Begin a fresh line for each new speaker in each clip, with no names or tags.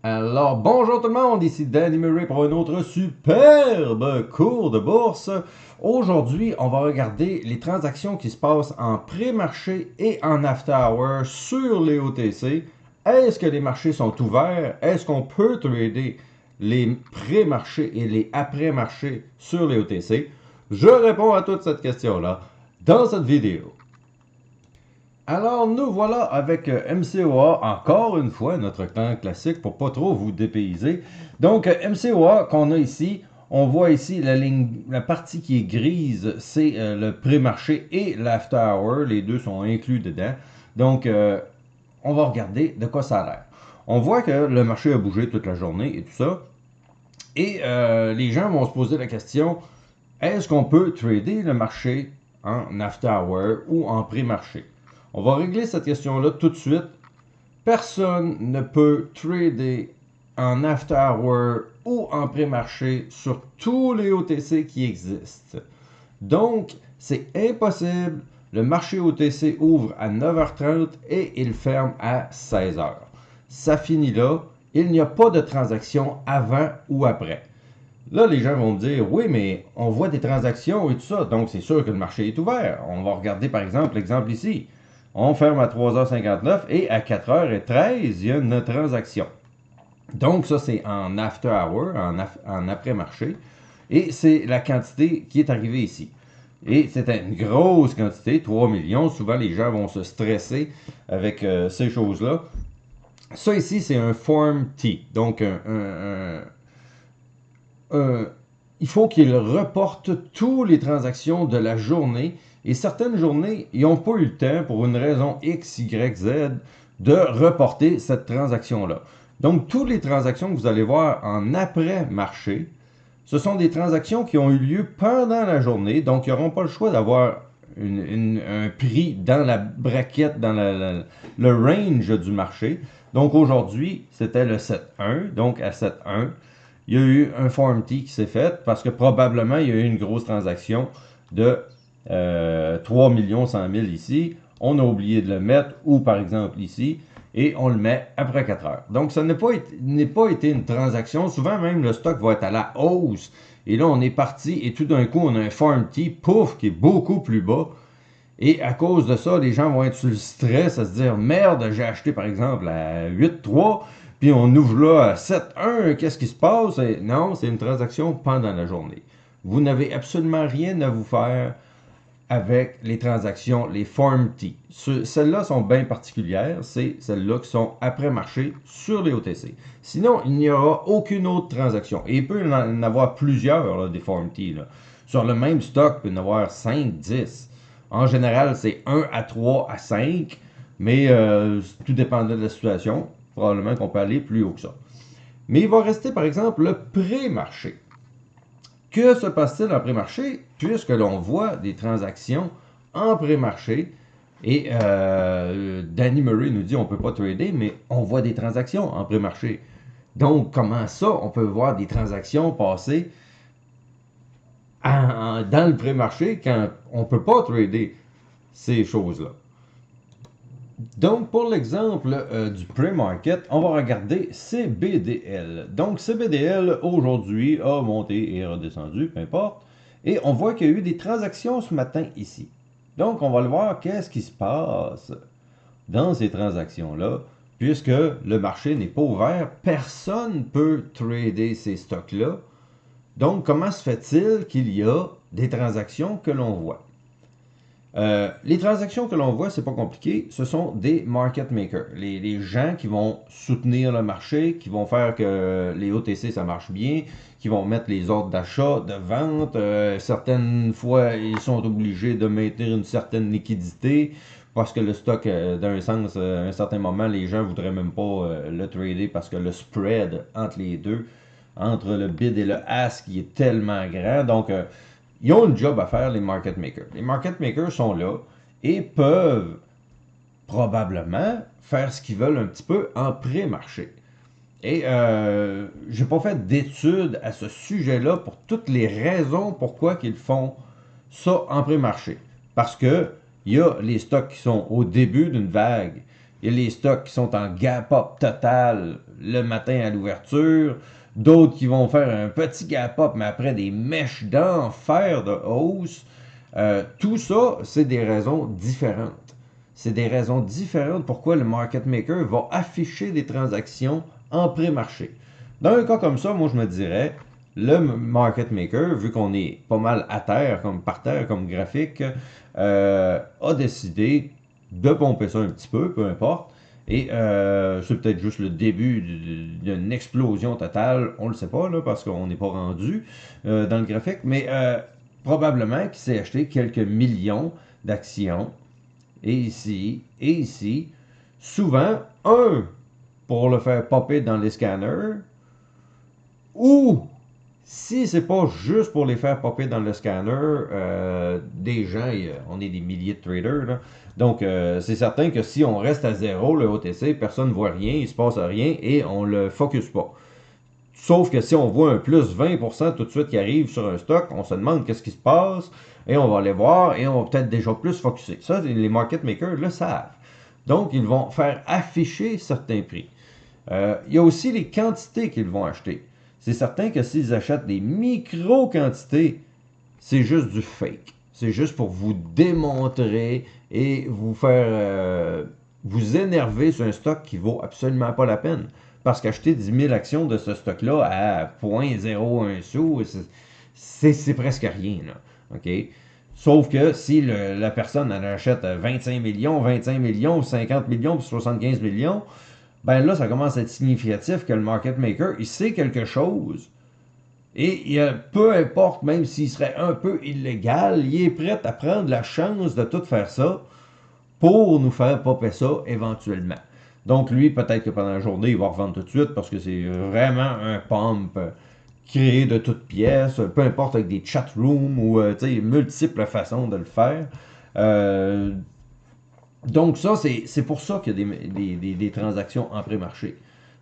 Alors, bonjour tout le monde, ici Danny Murray pour un autre superbe cours de bourse. Aujourd'hui, on va regarder les transactions qui se passent en pré-marché et en after-hour sur les OTC. Est-ce que les marchés sont ouverts? Est-ce qu'on peut trader les pré-marchés et les après-marchés sur les OTC? Je réponds à toute cette question-là dans cette vidéo. Alors, nous voilà avec MCOA, encore une fois, notre temps classique pour pas trop vous dépayser. Donc, MCOA qu'on a ici, on voit ici la ligne, la partie qui est grise, c'est le pré-marché et l'after hour, les deux sont inclus dedans. Donc, on va regarder de quoi ça a l'air. On voit que le marché a bougé toute la journée et tout ça. Et les gens vont se poser la question, est-ce qu'on peut trader le marché en after hour ou en pré-marché? On va régler cette question-là tout de suite. Personne ne peut trader en after hour ou en pré-marché sur tous les OTC qui existent. Donc, c'est impossible. Le marché OTC ouvre à 9h30 et il ferme à 16h. Ça finit là. Il n'y a pas de transaction avant ou après. Là, les gens vont me dire, oui, mais on voit des transactions et tout ça, donc c'est sûr que le marché est ouvert. On va regarder par exemple l'exemple ici. On ferme à 3h59 et à 4h13, il y a une transaction. Donc ça, c'est en after hour, en après-marché. Et c'est la quantité qui est arrivée ici. Et c'est une grosse quantité, 3 millions. Souvent, les gens vont se stresser avec ces choses-là. Ça ici, c'est un Form T. Donc, il faut qu'il reporte toutes les transactions de la journée. Et certaines journées, ils n'ont pas eu le temps, pour une raison X, Y, Z, de reporter cette transaction-là. Donc, toutes les transactions que vous allez voir en après-marché, ce sont des transactions qui ont eu lieu pendant la journée. Donc, ils n'auront pas le choix d'avoir un prix dans la braquette, dans le range du marché. Donc, aujourd'hui, c'était le 7.1. Donc, à 7.1, il y a eu un Form T qui s'est fait parce que probablement il y a eu une grosse transaction de 3 100 000 ici. On a oublié de le mettre, ou par exemple ici, et on le met après 4 heures. Donc, ça n'a pas été une transaction. Souvent, même, le stock va être à la hausse. Et là, on est parti, et tout d'un coup, on a un Form T, pouf, qui est beaucoup plus bas. Et à cause de ça, les gens vont être sur le stress, à se dire, merde, j'ai acheté par exemple à 8,3, puis on ouvre là à 7,1, qu'est-ce qui se passe? Et non, c'est une transaction pendant la journée. Vous n'avez absolument rien à vous faire avec les transactions, les Form T. Celles-là sont bien particulières, c'est celles-là qui sont après marché sur les OTC. Sinon, il n'y aura aucune autre transaction. Et il peut y en avoir plusieurs, là, des Form T. Là. Sur le même stock, il peut y en avoir 5, 10. En général, c'est 1 à 3 à 5, mais tout dépendant de la situation. Probablement qu'on peut aller plus haut que ça. Mais il va rester, par exemple, le pré-marché. Que se passe-t-il en pré-marché? Puisque l'on voit des transactions en pré-marché, et Danny Murray nous dit on ne peut pas trader, mais on voit des transactions en pré-marché. Donc, comment ça, on peut voir des transactions passer dans le pré-marché quand on ne peut pas trader ces choses-là? Donc, pour l'exemple du pre-market, on va regarder CBDL. Donc, CBDL, aujourd'hui, a monté et redescendu, peu importe. Et on voit qu'il y a eu des transactions ce matin ici. Donc, on va le voir, qu'est-ce qui se passe dans ces transactions-là, puisque le marché n'est pas ouvert. Personne ne peut trader ces stocks-là. Donc, comment se fait-il qu'il y a des transactions que l'on voit? Les transactions que l'on voit, c'est pas compliqué, ce sont des market makers. Les gens qui vont soutenir le marché, qui vont faire que les OTC ça marche bien, qui vont mettre les ordres d'achat, de vente. Certaines fois, ils sont obligés de maintenir une certaine liquidité parce que le stock, d'un sens, à un certain moment, les gens voudraient même pas le trader parce que le spread entre les deux, entre le bid et le ask, il est tellement grand. Donc, ils ont une job à faire, les market makers. Les market makers sont là et peuvent probablement faire ce qu'ils veulent un petit peu en pré-marché. Et j'ai pas fait d'études à ce sujet-là pour toutes les raisons pourquoi ils font ça en pré-marché. Parce que il y a les stocks qui sont au début d'une vague. Il y a les stocks qui sont en gap-up total le matin à l'ouverture. D'autres qui vont faire un petit gap-up, mais après des mèches d'enfer de hausse. Tout ça, c'est des raisons différentes. C'est des raisons différentes pourquoi le market maker va afficher des transactions en pré-marché. Dans un cas comme ça, moi je me dirais, le market maker, vu qu'on est pas mal à terre, comme par terre, comme graphique, a décidé de pomper ça un petit peu importe. Et c'est peut-être juste le début d'une explosion totale, on le sait pas là, parce qu'on n'est pas rendu dans le graphique, mais probablement qu'il s'est acheté quelques millions d'actions, et ici, souvent, pour le faire popper dans les scanners, ou si c'est pas juste pour les faire popper dans le scanner, des gens, on est des milliers de traders, là. Donc c'est certain que si on reste à zéro, le OTC, personne ne voit rien, il se passe rien et on le focus pas. Sauf que si on voit un plus 20% tout de suite qui arrive sur un stock, on se demande qu'est-ce qui se passe et on va aller voir et on va peut-être déjà plus focuser. Ça, les market makers le savent. Donc, ils vont faire afficher certains prix. Il y a aussi les quantités qu'ils vont acheter. C'est certain que s'ils achètent des micro-quantités, c'est juste du fake. C'est juste pour vous démontrer et vous faire vous énerver sur un stock qui vaut absolument pas la peine. Parce qu'acheter 10 000 actions de ce stock-là à 0,01 sou, c'est presque rien. Là. OK? Sauf que si la personne en achète 25 millions, 50 millions, puis 75 millions, ben là, ça commence à être significatif que le market maker, il sait quelque chose. Et peu importe, même s'il serait un peu illégal, il est prêt à prendre la chance de tout faire ça pour nous faire popper ça éventuellement. Donc lui, peut-être que pendant la journée, il va revendre tout de suite parce que c'est vraiment un pump créé de toutes pièces, peu importe avec des chat rooms ou multiples façons de le faire. Donc ça, c'est pour ça qu'il y a des transactions en pré-marché.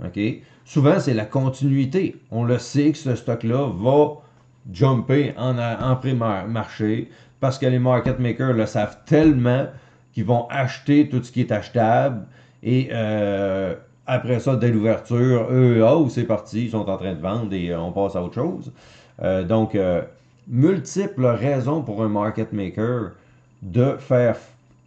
Okay? Souvent, c'est la continuité. On le sait que ce stock-là va jumper en pré-marché parce que les market makers le savent tellement qu'ils vont acheter tout ce qui est achetable et après ça, dès l'ouverture, c'est parti, ils sont en train de vendre et on passe à autre chose. Donc, multiples raisons pour un market maker de faire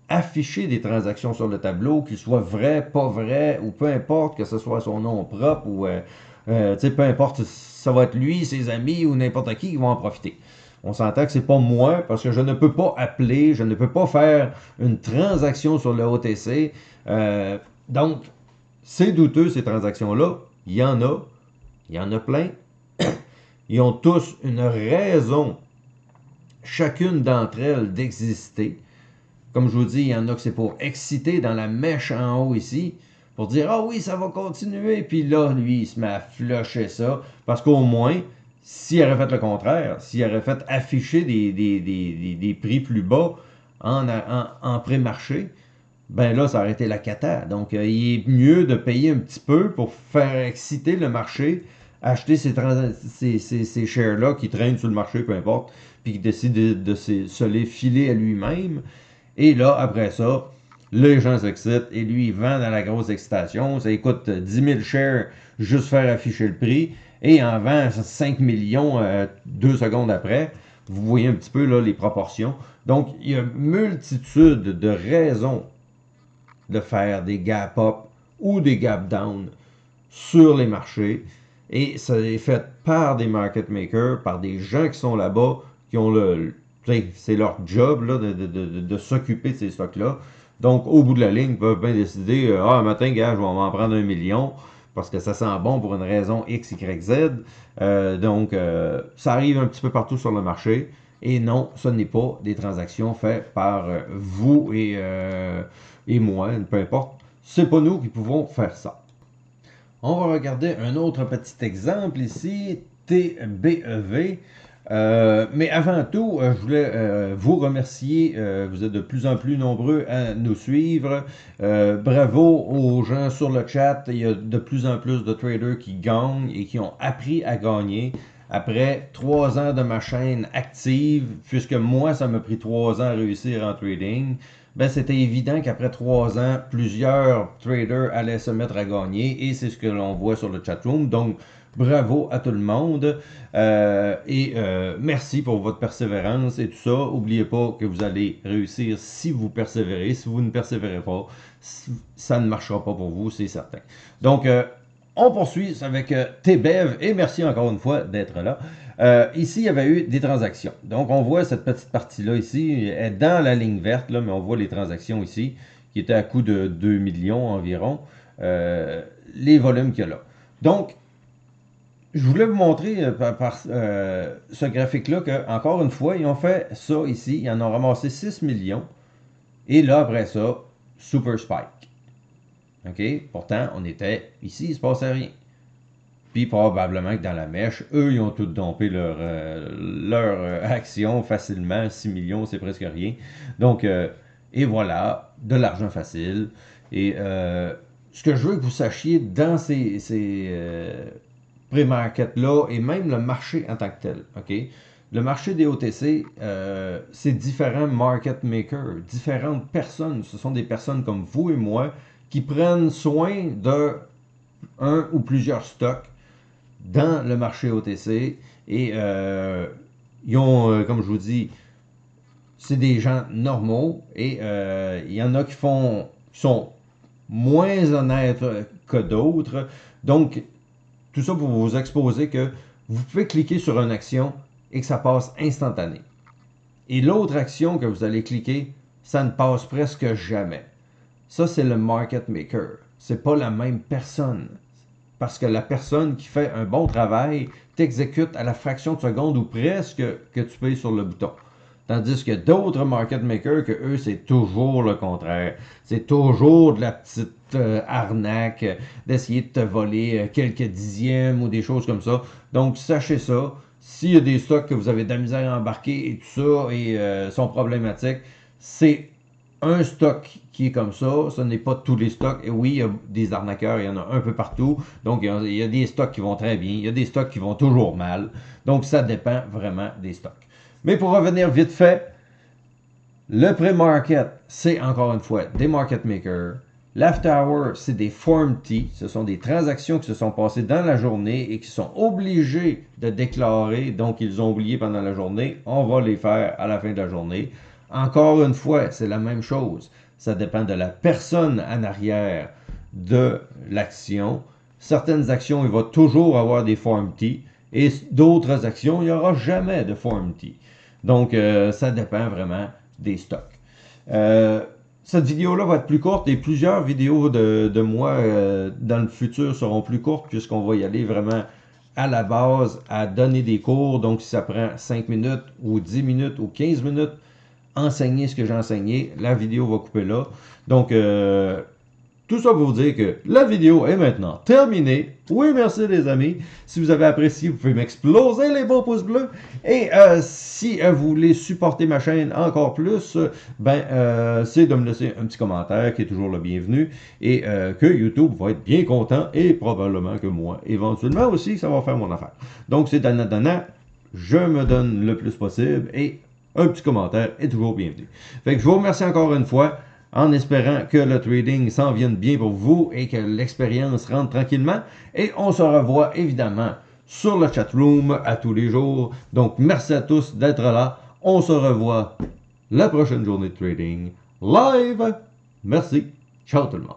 afficher des transactions sur le tableau, qu'ils soient vrais, pas vrais, ou peu importe que ce soit son nom propre, ou peu importe, ça va être lui, ses amis, ou n'importe qui vont en profiter. On s'entend que c'est pas moi, parce que je ne peux pas appeler, je ne peux pas faire une transaction sur le OTC. Donc, c'est douteux, ces transactions-là. Il y en a plein. Ils ont tous une raison, chacune d'entre elles, d'exister. Comme je vous dis, il y en a que c'est pour exciter dans la mèche en haut ici, pour dire « Ah oui, ça va continuer », puis là, lui, il se met à flusher ça, parce qu'au moins, s'il aurait fait le contraire, s'il aurait fait afficher des prix plus bas en pré-marché, ben là, ça aurait été la cata. Donc, il est mieux de payer un petit peu pour faire exciter le marché, acheter ces shares-là qui traînent sur le marché, peu importe, puis qui décide de se les filer à lui-même. Et là, après ça, les gens s'excitent et lui, il vend dans la grosse excitation. Ça coûte 10 000 shares juste faire afficher le prix et en vend 5 millions 2 secondes après. Vous voyez un petit peu là les proportions. Donc, il y a une multitude de raisons de faire des gap up ou des gap down sur les marchés. Et ça est fait par des market makers, par des gens qui sont là-bas, qui ont c'est leur job là, de s'occuper de ces stocks-là. Donc, au bout de la ligne, ils peuvent bien décider matin, gars, je vais m'en prendre 1 million parce que ça sent bon pour une raison X, Y, Z. Donc, ça arrive un petit peu partout sur le marché. Et non, ce n'est pas des transactions faites par vous et moi, peu importe. C'est pas nous qui pouvons faire ça. On va regarder un autre petit exemple ici, TBEV. Mais avant tout, je voulais vous remercier. Vous êtes de plus en plus nombreux à nous suivre. Bravo aux gens sur le chat. Il y a de plus en plus de traders qui gagnent et qui ont appris à gagner. Après 3 ans de ma chaîne active, puisque moi, ça m'a pris 3 ans à réussir en trading. ben c'était évident qu'après 3 ans, plusieurs traders allaient se mettre à gagner et c'est ce que l'on voit sur le chatroom. Donc, bravo à tout le monde merci pour votre persévérance et tout ça. N'oubliez pas que vous allez réussir si vous persévérez. Si vous ne persévérez pas, ça ne marchera pas pour vous, c'est certain. Donc, on poursuit avec TBEV et merci encore une fois d'être là. Ici, il y avait eu des transactions. Donc, on voit cette petite partie-là ici, elle est dans la ligne verte, là, mais on voit les transactions ici, qui étaient à coût de 2 millions environ, les volumes qu'il y a là. Donc, je voulais vous montrer par ce graphique-là que, encore une fois, ils ont fait ça ici, ils en ont ramassé 6 millions, et là, après ça, super spike. OK? Pourtant, on était ici, il ne se passait rien. Puis probablement que dans la mèche, eux, ils ont tout dompé leur action facilement. 6 millions, c'est presque rien. Donc, et voilà, de l'argent facile. Et ce que je veux que vous sachiez dans ces pré-market-là, et même le marché en tant que tel, OK? Le marché des OTC, c'est différents market makers, différentes personnes. Ce sont des personnes comme vous et moi qui prennent soin de un ou plusieurs stocks dans le marché OTC et ils ont, comme je vous dis, c'est des gens normaux et il y en a qui sont moins honnêtes que d'autres. Donc, tout ça pour vous exposer que vous pouvez cliquer sur une action et que ça passe instantané. Et l'autre action que vous allez cliquer, ça ne passe presque jamais. Ça, c'est le market maker. C'est pas la même personne. Parce que la personne qui fait un bon travail t'exécute à la fraction de seconde ou presque que tu payes sur le bouton. Tandis que d'autres market makers, que eux, c'est toujours le contraire. C'est toujours de la petite arnaque, d'essayer de te voler quelques dixièmes ou des choses comme ça. Donc, sachez ça. S'il y a des stocks que vous avez de la misère à embarquer et tout ça et sont problématiques, c'est un stock qui est comme ça, ce n'est pas tous les stocks. Et oui, il y a des arnaqueurs, il y en a un peu partout. Donc, il y a des stocks qui vont très bien, il y a des stocks qui vont toujours mal. Donc, ça dépend vraiment des stocks. Mais pour revenir vite fait, le pré-market, c'est encore une fois des market makers. L'after hour, c'est des form T. Ce sont des transactions qui se sont passées dans la journée et qui sont obligés de déclarer. Donc, ils ont oublié pendant la journée. On va les faire à la fin de la journée. Encore une fois, c'est la même chose. Ça dépend de la personne en arrière de l'action. Certaines actions, il va toujours avoir des form T. Et d'autres actions, il n'y aura jamais de form T. Donc, ça dépend vraiment des stocks. Cette vidéo-là va être plus courte et plusieurs vidéos de moi dans le futur seront plus courtes puisqu'on va y aller vraiment à la base à donner des cours. Donc, si ça prend 5 minutes ou 10 minutes ou 15 minutes, enseigner ce que j'ai enseigné, la vidéo va couper là. Donc, tout ça pour vous dire que la vidéo est maintenant terminée. Oui, merci les amis. Si vous avez apprécié, vous pouvez m'exploser les beaux pouces bleus. Et si vous voulez supporter ma chaîne encore plus, c'est de me laisser un petit commentaire qui est toujours le bienvenu. Et que YouTube va être bien content et probablement que moi, éventuellement aussi, ça va faire mon affaire. Donc, c'est donnant. Je me donne le plus possible et un petit commentaire est toujours bienvenu. Fait que je vous remercie encore une fois en espérant que le trading s'en vienne bien pour vous et que l'expérience rentre tranquillement. Et on se revoit évidemment sur le chatroom à tous les jours. Donc, merci à tous d'être là. On se revoit la prochaine journée de trading live. Merci. Ciao tout le monde.